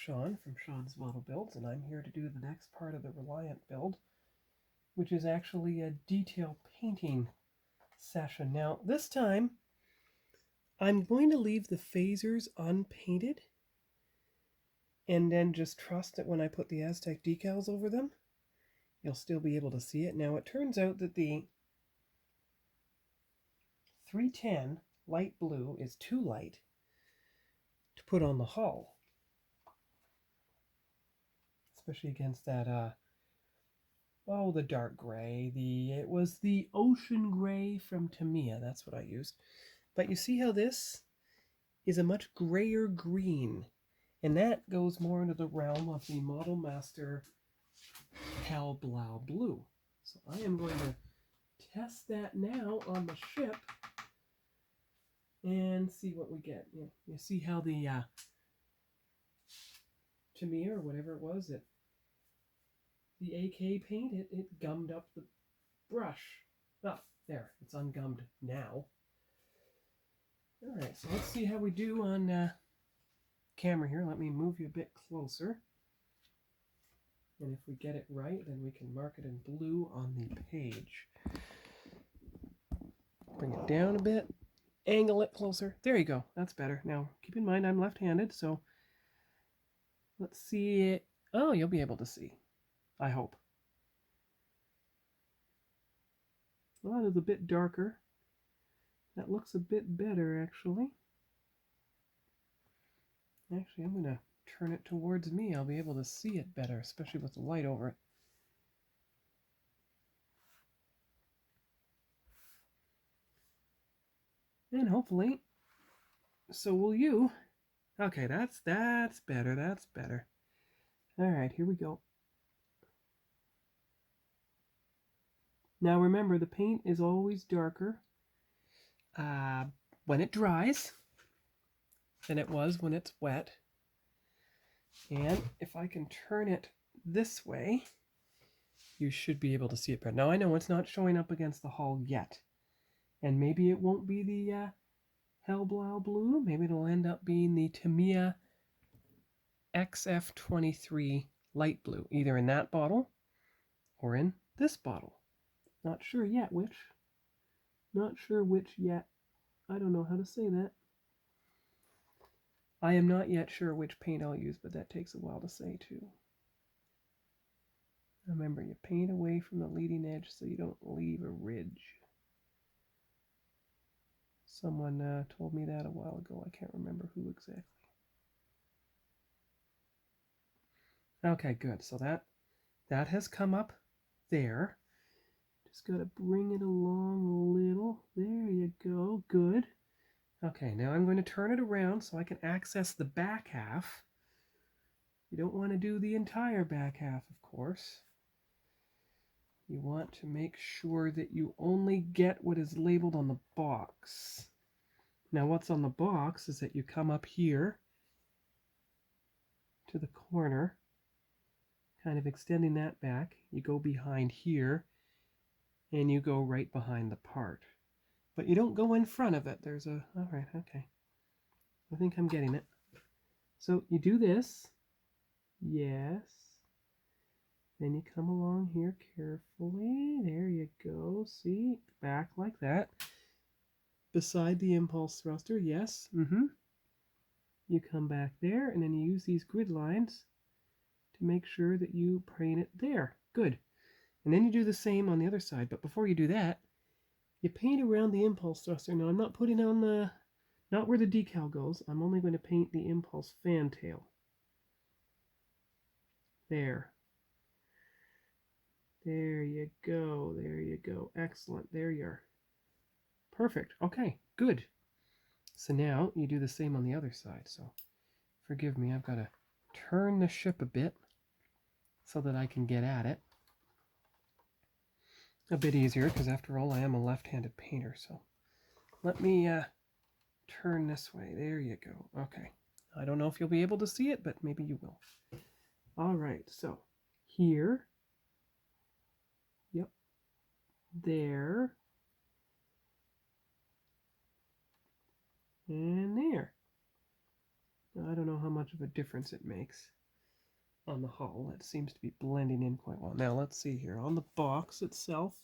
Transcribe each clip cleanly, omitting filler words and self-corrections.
Sean from Sean's Model Builds, and I'm here to do the next part of the Reliant build, which is actually a detail painting session. Now, this time, I'm going to leave the phasers unpainted, and then just trust that when I put the Aztec decals over them, you'll still be able to see it. Now, it turns out that the 310 light blue is too light to put on the hull, especially against that the dark gray. It was the ocean gray from Tamiya. That's what I used. But you see how this is a much grayer green, and that goes more into the realm of the Model Master Pale Blau Blue. So I am going to test that now on the ship and see what we get. You see how the Tamiya, or whatever it was, the AK paint, it gummed up the brush. Ah, there, it's ungummed now. Alright, so let's see how we do on camera here. Let me move you a bit closer. And if we get it right, then we can mark it in blue on the page. Bring it down a bit. Angle it closer. There you go. That's better. Now, keep in mind I'm left-handed, so let's see it. Oh, you'll be able to see. I hope. Well, that is a bit darker. That looks a bit better, actually. Actually, I'm going to turn it towards me. I'll be able to see it better, especially with the light over it. And hopefully, so will you. Okay, that's better. That's better. All right, here we go. Now remember, the paint is always darker when it dries than it was when it's wet. And if I can turn it this way, you should be able to see it better. Now I know it's not showing up against the hull yet, and maybe it won't be the Hellblau blue. Maybe it'll end up being the Tamiya XF23 light blue, either in that bottle or in this bottle. Not sure yet which. Not sure which yet. I don't know how to say that. I am not yet sure which paint I'll use, but that takes a while to say too. Remember, you paint away from the leading edge so you don't leave a ridge. Someone told me that a while ago. I can't remember who exactly. Okay, good. So that has come up there. Just got to bring it along a little. There you go. Good. Okay, now I'm going to turn it around so I can access the back half. You don't want to do the entire back half, of course. You want to make sure that you only get what is labeled on the box. Now what's on the box is that you come up here to the corner, kind of extending that back. You go behind here, and you go right behind the part. But you don't go in front of it. There's a... All right, okay. I think I'm getting it. So you do this. Yes. Then you come along here carefully. There you go. See? Back like that. Beside the impulse thruster. Yes. You come back there, and then you use these grid lines to make sure that you paint it there. Good. And then you do the same on the other side. But before you do that, you paint around the impulse thruster. Now I'm not putting on the, not where the decal goes. I'm only going to paint the impulse fantail. There. There you go. There you go. Excellent. There you are. Perfect. Okay, good. So now you do the same on the other side. So forgive me, I've got to turn the ship a bit so that I can get at it. A bit easier, because after all, I am a left-handed painter. So let me turn this way. There you go. Okay. I don't know if you'll be able to see it, but maybe you will. All right. So here. Yep. There. And there. Now, I don't know how much of a difference it makes. on the hull. It seems to be blending in quite well. Now let's see here. On the box itself,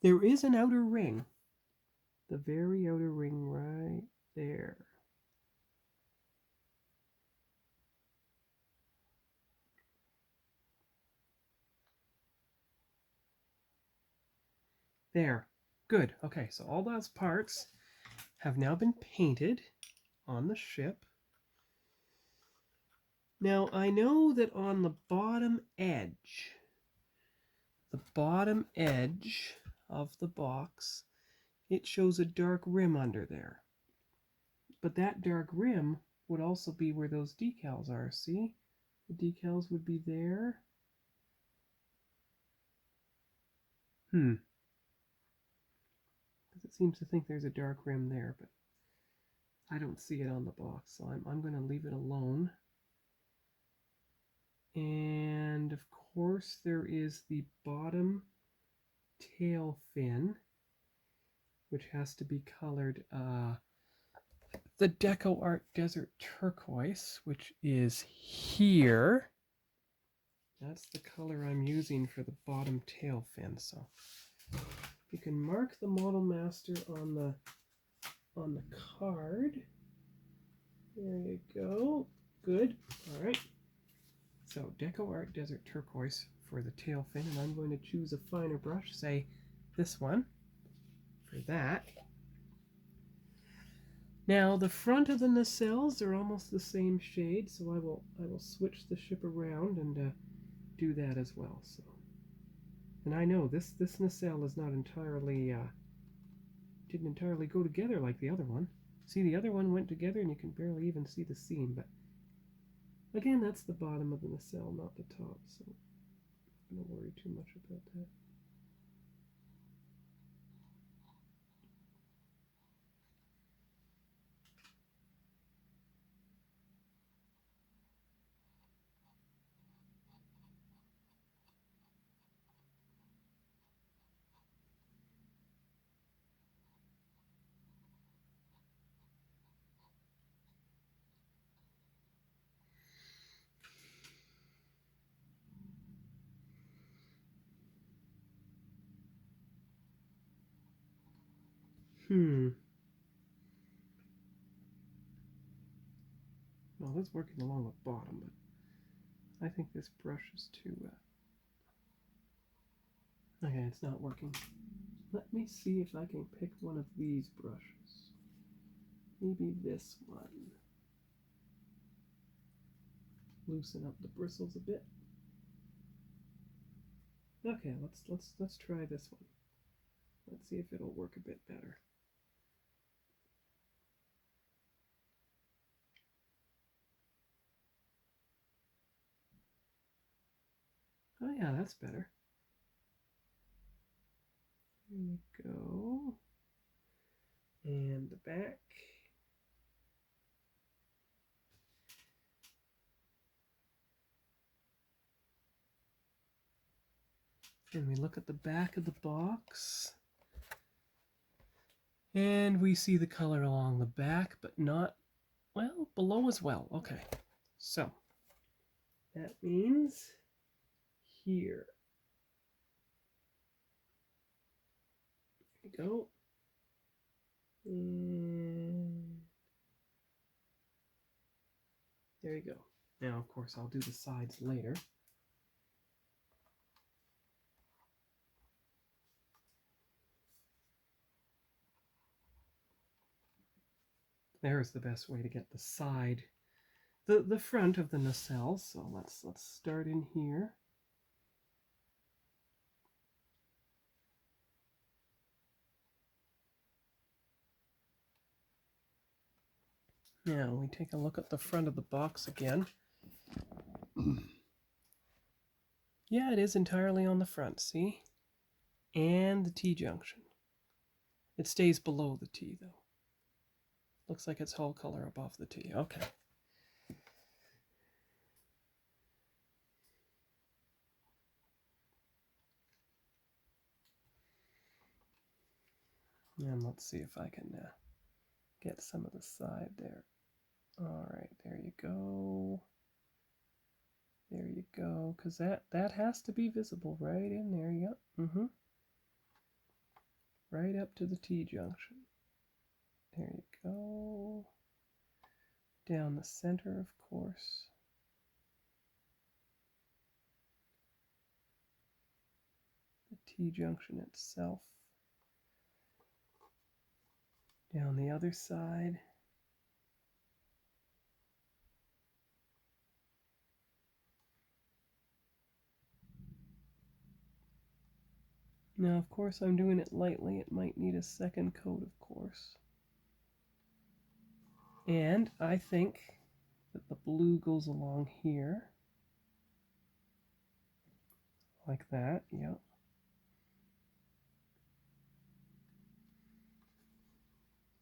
there is an outer ring. The very outer ring right there. There. Good. Okay, so all those parts have now been painted on the ship. Now I know that on the bottom edge of the box, it shows a dark rim under there. But that dark rim would also be where those decals are. See? The decals would be there. Because it seems to think there's a dark rim there, but I don't see it on the box, so I'm going to leave it alone. And of course there is the bottom tail fin, which has to be colored the Deco Art Desert Turquoise, which is here. That's the color I'm using for the bottom tail fin. So you can mark the Model Master on the card. There you go. Good. All right. So Deco Art Desert Turquoise for the tail fin, and I'm going to choose a finer brush, say this one, for that. Now the front of the nacelles are almost the same shade, so I will switch the ship around and do that as well. So, and I know this nacelle is not entirely didn't entirely go together like the other one. See, the other one went together and you can barely even see the seam, but again, that's the bottom of the nacelle, not the top, so I'm not going to worry too much about that. Well, that's working along the bottom, but I think this brush is too... Okay, it's not working. Let me see if I can pick one of these brushes. Maybe this one. Loosen up the bristles a bit. Okay, let's try this one. Let's see if it'll work a bit better. Oh yeah, that's better. There you go. And the back. And we look at the back of the box. And we see the color along the back, but not, well, below as well. Okay, so that means here. There you go. And there you go. Now, of course, I'll do the sides later. There's the best way to get the side, the front of the nacelle. So let's start in here. Now we take a look at the front of the box again. Yeah, it is entirely on the front, see? And the T-junction. It stays below the T, though. Looks like it's hull color above the T. Okay. And let's see if I can get some of the side there. All right, there you go. There you go, because that has to be visible right in there. Yep. Right up to the T-junction. There you go. Down the center, of course. The T-junction itself. Down the other side. Now, of course, I'm doing it lightly. It might need a second coat, of course. And I think that the blue goes along here. Like that, yep.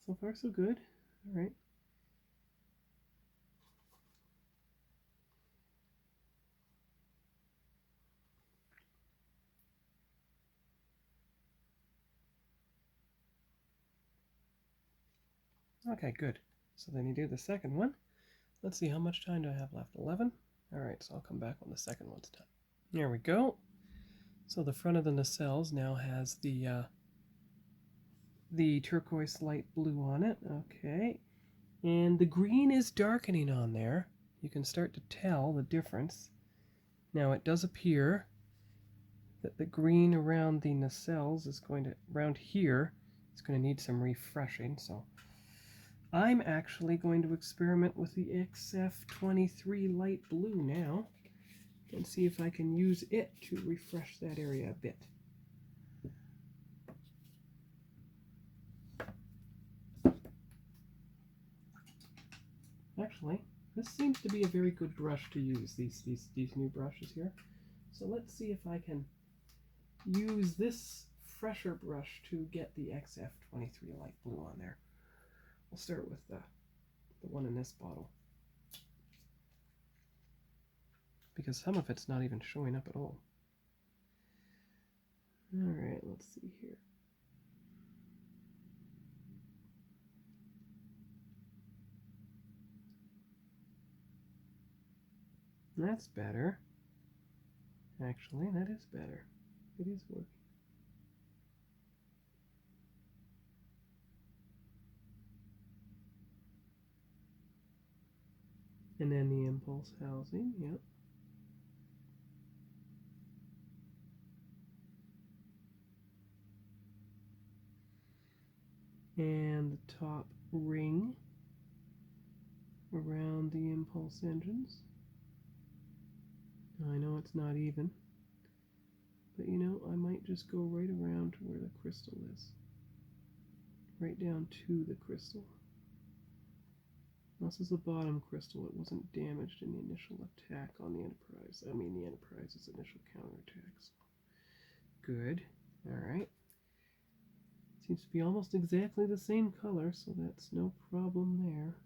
So far, so good. All right. Okay, good. So then you do the second one. Let's see, how much time do I have left? 11? All right, so I'll come back when the second one's done. There we go. So the front of the nacelles now has the turquoise light blue on it. Okay. And the green is darkening on there. You can start to tell the difference. Now it does appear that the green around the nacelles is going to, around here, it's going to need some refreshing. So I'm actually going to experiment with the XF23 light blue now and see if I can use it to refresh that area a bit. Actually, this seems to be a very good brush to use, these new brushes here. So let's see if I can use this fresher brush to get the XF23 light blue on there. We'll start with the one in this bottle, because some of it's not even showing up at all. All right, let's see here. That's better. Actually, that is better. It is working. And then the impulse housing, yep. And the top ring around the impulse engines. I know it's not even, but you know, I might just go right around to where the crystal is. Right down to the crystal. This is the bottom crystal. It wasn't damaged in the initial attack on the Enterprise. I mean, the Enterprise's initial counterattacks. Good. Alright. Seems to be almost exactly the same color, so that's no problem there.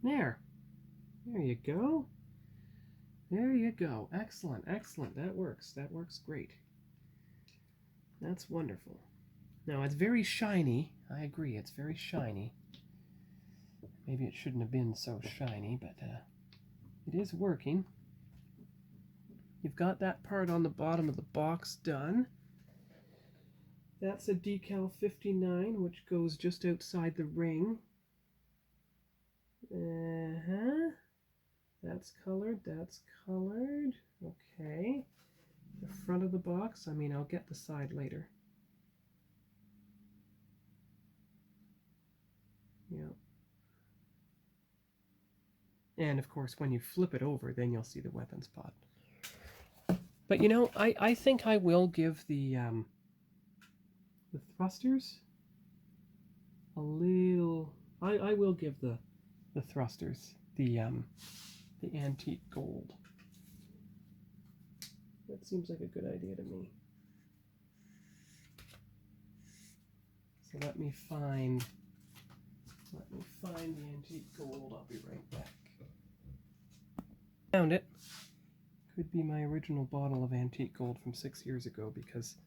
There. There you go. There you go. Excellent, excellent. That works. That works great. That's wonderful. Now, it's very shiny. I agree, it's very shiny. Maybe it shouldn't have been so shiny, but it is working. You've got that part on the bottom of the box done. That's a decal 59, which goes just outside the ring. That's colored, that's colored. Okay. The front of the box, I mean, I'll get the side later. Yeah. And of course, when you flip it over, then you'll see the weapons pod. But you know, I think I will give the thrusters a little. I will give the thrusters the antique gold. That seems like a good idea to me. So let me find the antique gold. I'll be right back. Found it. could be my original bottle of antique gold from 6 years ago, because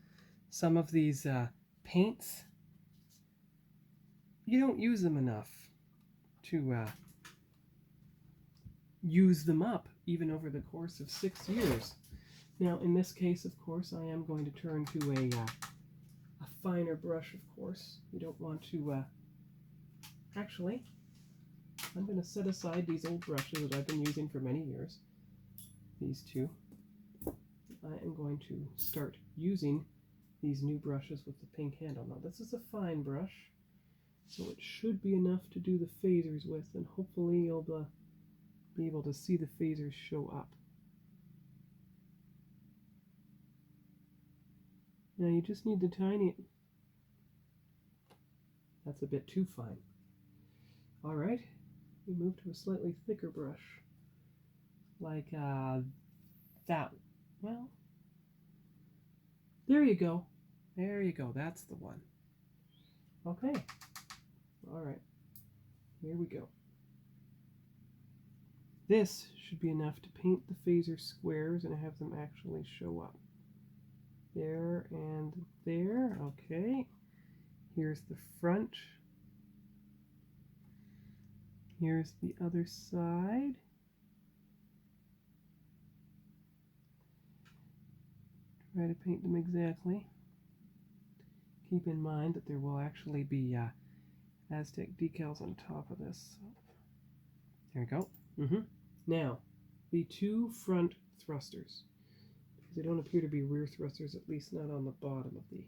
some of these paints, you don't use them enough to use them up even over the course of 6 years. Now in this case, of course, I am going to turn to a finer brush, of course. You don't want to actually, I'm going to set aside these old brushes that I've been using for many years, these two. I am going to start using these new brushes with the pink handle. Now this is a fine brush, so it should be enough to do the phasers with, and hopefully you'll be able to see the phasers show up. Now you just need the tiny, that's a bit too fine. Alright, we move to a slightly thicker brush, like that. Well, there you go. There you go, that's the one. Okay, alright, here we go. This should be enough to paint the phaser squares and have them actually show up. There and there, okay. Here's the front. Here's the other side. Try to paint them exactly. Keep in mind that there will actually be Aztec decals on top of this. There we go. Now, the two front thrusters, because they don't appear to be rear thrusters, at least not on the bottom of the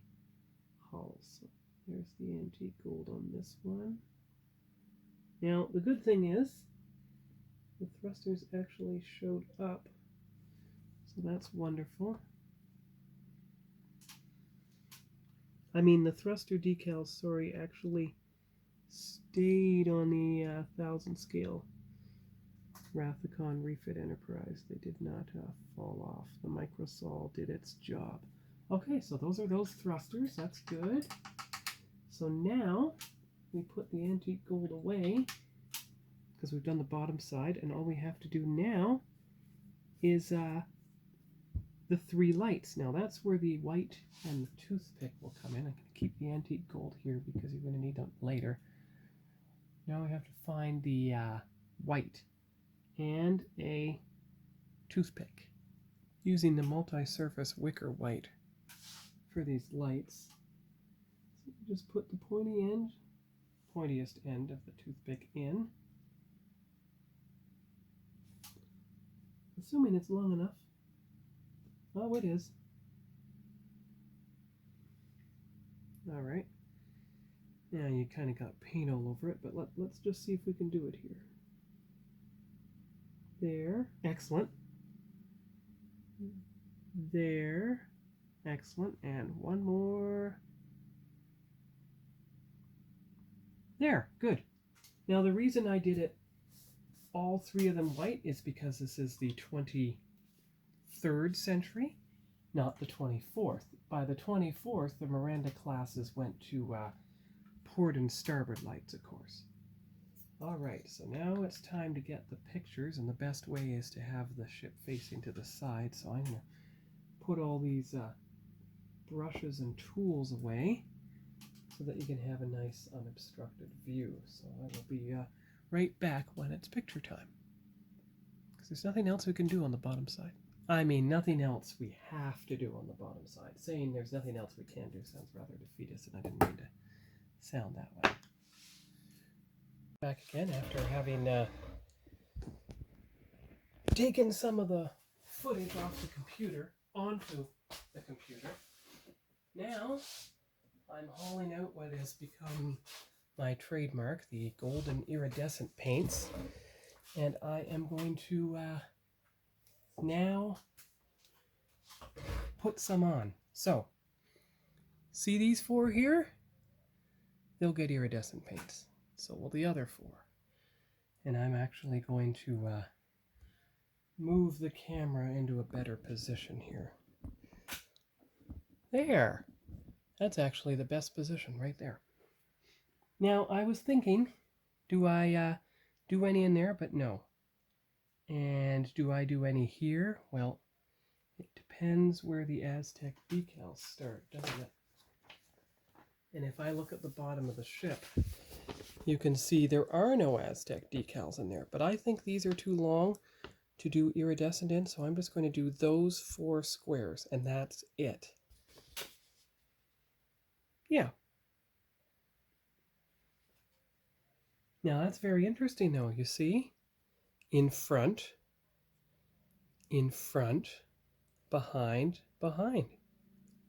hull. So there's the antique gold on this one. Now, the good thing is the thrusters actually showed up, so that's wonderful. I mean, the thruster decals, sorry, actually stayed on the 1000 scale Rathicon Refit Enterprise. They did not fall off. The Microsol did its job. Okay, so those are those thrusters. That's good. So now we put the antique gold away because we've done the bottom side, and all we have to do now is the three lights. Now that's where the white and the toothpick will come in. I'm going to keep the antique gold here because you're going to need them later. Now we have to find the white and a toothpick using the multi-surface wicker white for these lights. So you just put the pointiest end of the toothpick in, assuming it's long enough. Oh, it is. Alright. Now you kind of got paint all over it, but let's just see if we can do it here. There. Excellent. There. Excellent. And one more. There. Good. Now the reason I did it all three of them white is because this is the 23rd century, not the 24th. By the 24th, the Miranda classes went to port and starboard lights, of course. Alright, so now it's time to get the pictures, and the best way is to have the ship facing to the side. So I'm going to put all these brushes and tools away so that you can have a nice unobstructed view. So I will be right back when it's picture time, because there's nothing else we can do on the bottom side. I mean, nothing else we have to do on the bottom side. Saying there's nothing else we can do sounds rather defeatist, and I didn't mean to sound that way. Back again after having taken some of the footage off the computer onto the computer. Now I'm hauling out what has become my trademark, the golden iridescent paints, and I am going to now put some on. So, see these four here? They'll get iridescent paints. So will the other four. And I'm actually going to move the camera into a better position here. There! That's actually the best position right there. Now, I was thinking, do I do any in there? But no. And do I do any here? Well, depends where the Aztec decals start, doesn't it? And if I look at the bottom of the ship, you can see there are no Aztec decals in there, but I think these are too long to do iridescent in, so I'm just going to do those 4 squares, and that's it. Yeah. Now that's very interesting though, you see? In front, behind, behind.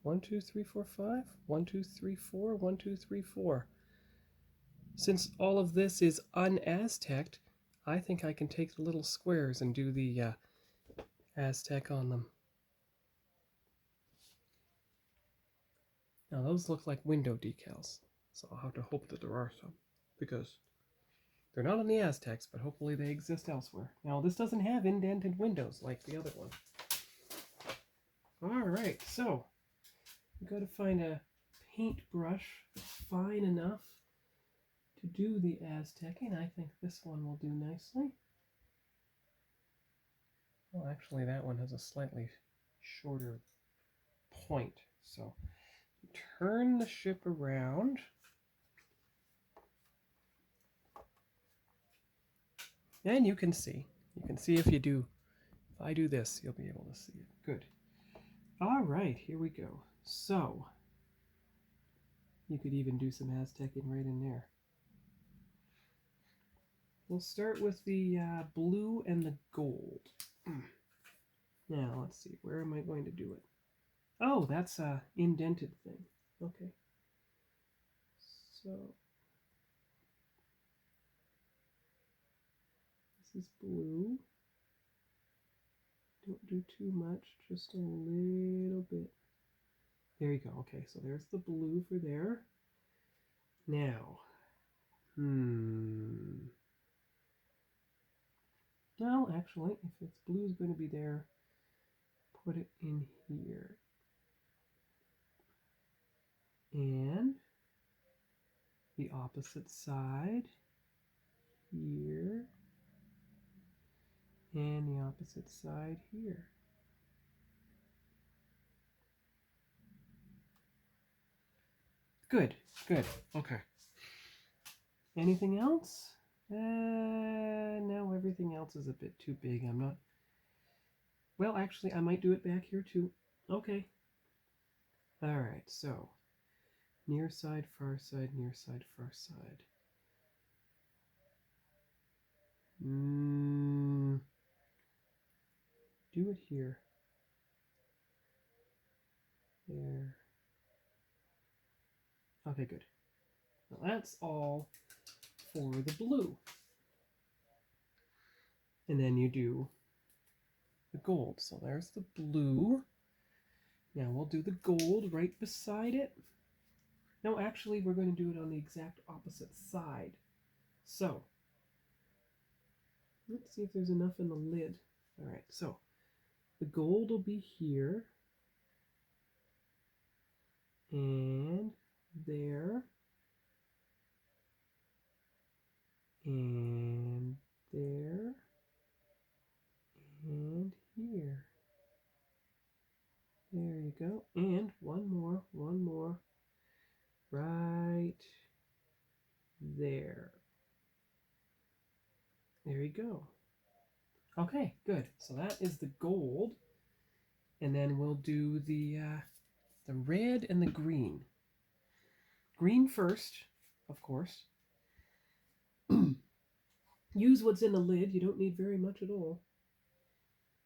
1, 2, 3, 4, 5. 1, 2, 3, 4. 1, 2, 3, 4. Since all of this is un-Azteced, I think I can take the little squares and do the Aztec on them. Now those look like window decals, so I'll have to hope that there are some, because they're not on the Aztecs, but hopefully they exist elsewhere. Now this doesn't have indented windows like the other one. Alright, so we've got to find a paintbrush fine enough to do the Aztecing. I think this one will do nicely. Well, actually that one has a slightly shorter point, so turn the ship around. And you can see if I do this, you'll be able to see it. Good. All right, here we go. So you could even do some Aztecing right in there. We'll start with the blue and the gold. Now, let's see, where am I going to do it? Oh, that's an indented thing. Okay. So this is blue. Don't do too much, just a little bit. There you go. Okay, so there's the blue for there. Now, well, actually, if it's blue is going to be there, put it in here. And the opposite side here. And the opposite side here. Good, good, okay. Anything else? No, everything else is a bit too big. I'm not... Well, actually, I might do it back here too. Okay. All right, so near side, far side, near side, far side. Do it here. There. Okay, good. Well, that's all for the blue. And then you do the gold. So there's the blue. Now we'll do the gold right beside it. No, actually, we're going to do it on the exact opposite side. So, let's see if there's enough in the lid. All right, so the gold will be here. And there. And there. And here. There you go. And one more. Right there. There you go. Okay, good. So that is the gold. And then we'll do the red and the green. Green first, of course. Use what's in the lid. You don't need very much at all.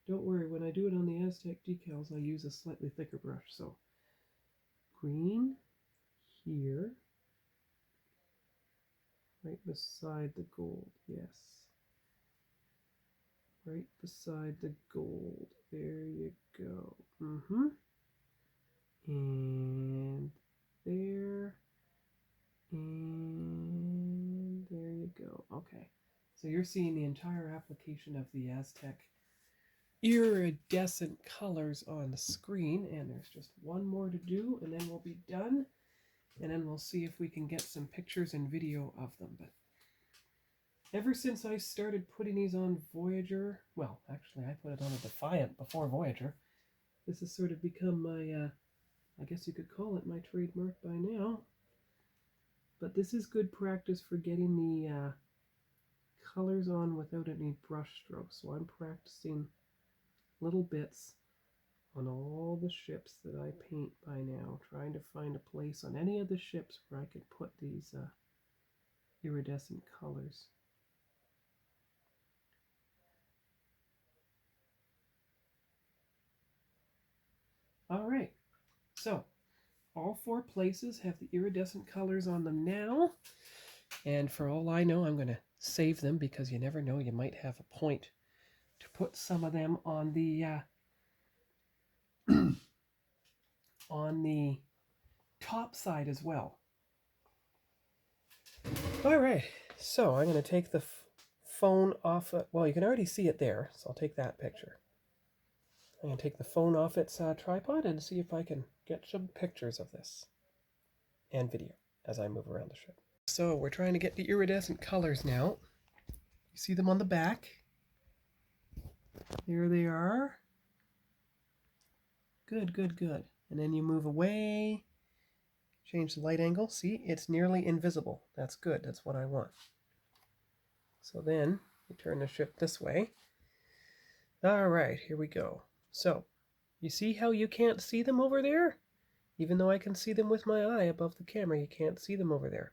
Don't worry, when I do it on the Aztec decals, I use a slightly thicker brush. So green here, right beside the gold, yes. Right beside the gold, there you go. And there, and there you go. Okay, so you're seeing the entire application of the Aztec iridescent colors on the screen, and there's just one more to do, and then we'll be done, and then we'll see if we can get some pictures and video of them. But ever since I started putting these on Voyager, well, actually I put it on a Defiant before Voyager, This has sort of become my, I guess you could call it my trademark by now. But this is good practice for getting the colors on without any brush strokes. So I'm practicing little bits on all the ships that I paint by now, trying to find a place on any of the ships where I could put these iridescent colors. All right, so all 4 places have the iridescent colors on them now, and for all I know, I'm going to save them because you never know, you might have a point to put some of them on the on the top side as well. All right, so I'm going to take the phone off. Well, you can already see it there, so I'll take that picture. I'm going to take the phone off its tripod and see if I can get some pictures of this and video as I move around the ship. So we're trying to get the iridescent colors now. You see them on the back. Here they are. Good, good, good. And then you move away, change the light angle. See, it's nearly invisible. That's good. That's what I want. So then you turn the ship this way. All right, here we go. So you see how you can't see them over there? Even though I can see them with my eye above the camera, you can't see them over there.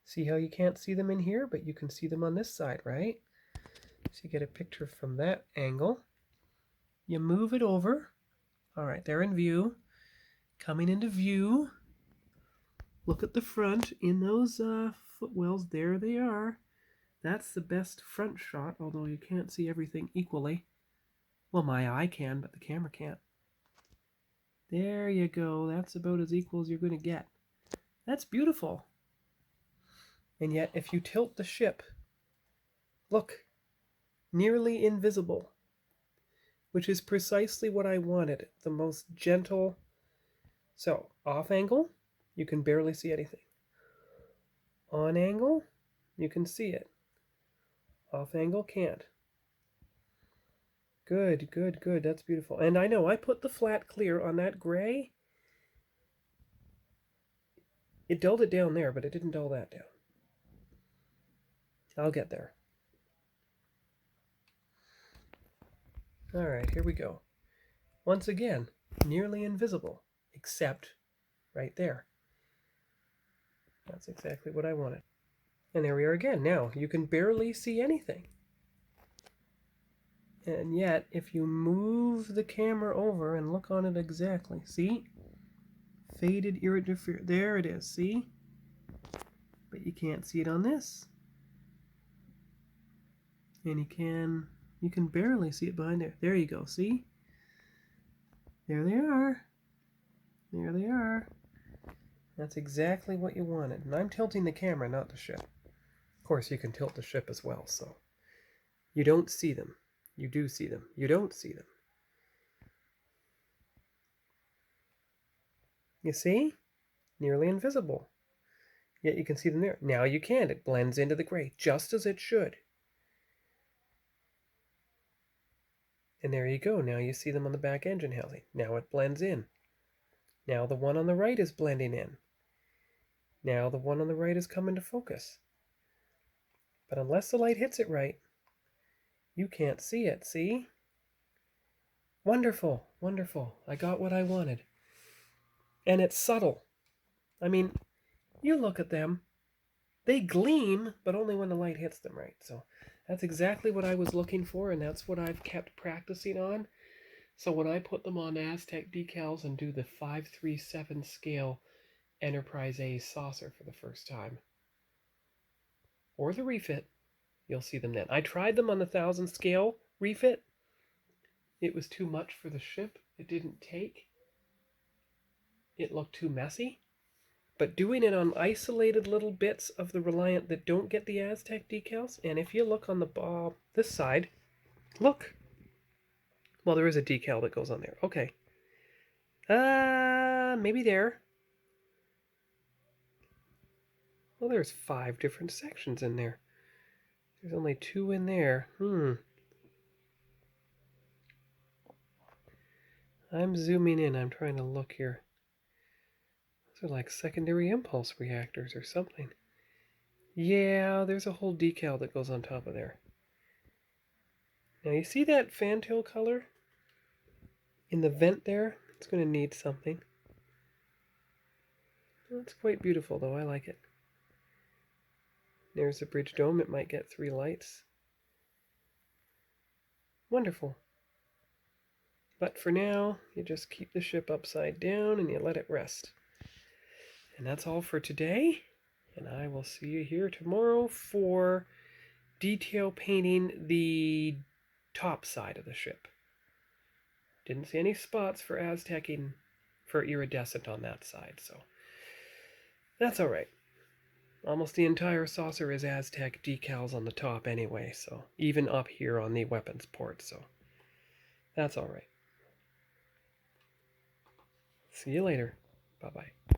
See how you can't see them in here, but you can see them on this side, right? So you get a picture from that angle. You move it over. All right, they're in view. Coming into view. Look at the front in those footwells. There they are. That's the best front shot, although you can't see everything equally. Well, my eye can, but the camera can't. There you go. That's about as equal as you're going to get. That's beautiful. And yet, if you tilt the ship, look, nearly invisible, which is precisely what I wanted. The most gentle. So, off angle, you can barely see anything. On angle, you can see it. Off angle, can't. Good, good, good. That's beautiful. And I know I put the flat clear on that gray. It dulled it down there, but it didn't dull that down. I'll get there. All right, here we go. Once again, nearly invisible, except right there. That's exactly what I wanted. And there we are again. Now, you can barely see anything. And yet, if you move the camera over and look on it exactly, see? Faded iridescent. There it is, see? But you can't see it on this. And you can barely see it behind there. There you go, see? There they are. There they are. That's exactly what you wanted. And I'm tilting the camera, not the ship. Of course, you can tilt the ship as well, so you don't see them. You do see them. You don't see them. You see? Nearly invisible. Yet you can see them there. Now you can. It blends into the gray, just as it should. And there you go. Now you see them on the back engine housing. Now it blends in. Now the one on the right is blending in. Now the one on the right is coming to focus. But unless the light hits it right, you can't see it, see? Wonderful, wonderful. I got what I wanted. And it's subtle. I mean, you look at them. They gleam, but only when the light hits them right. So that's exactly what I was looking for, and that's what I've kept practicing on. So when I put them on Aztec decals and do the 537 scale Enterprise A saucer for the first time, or the refit, you'll see them then. I tried them on the 1000 scale refit. It was too much for the ship. It didn't take. It looked too messy. But doing it on isolated little bits of the Reliant that don't get the Aztec decals, and if you look on the this side, look. Well, there is a decal that goes on there. Okay. Maybe there. Well, there's 5 different sections in there. There's only 2 in there. I'm zooming in. I'm trying to look here. Those are like secondary impulse reactors or something. Yeah, there's a whole decal that goes on top of there. Now you see that fantail color in the vent there? It's going to need something. It's quite beautiful though, I like it. There's the bridge dome, it might get 3 lights. Wonderful. But for now, you just keep the ship upside down and you let it rest. And that's all for today. And I will see you here tomorrow for detail painting the top side of the ship. Didn't see any spots for Aztecing for iridescent on that side, so that's alright. Almost the entire saucer is Aztec decals on the top anyway, so even up here on the weapons port, so that's alright. See you later. Bye-bye.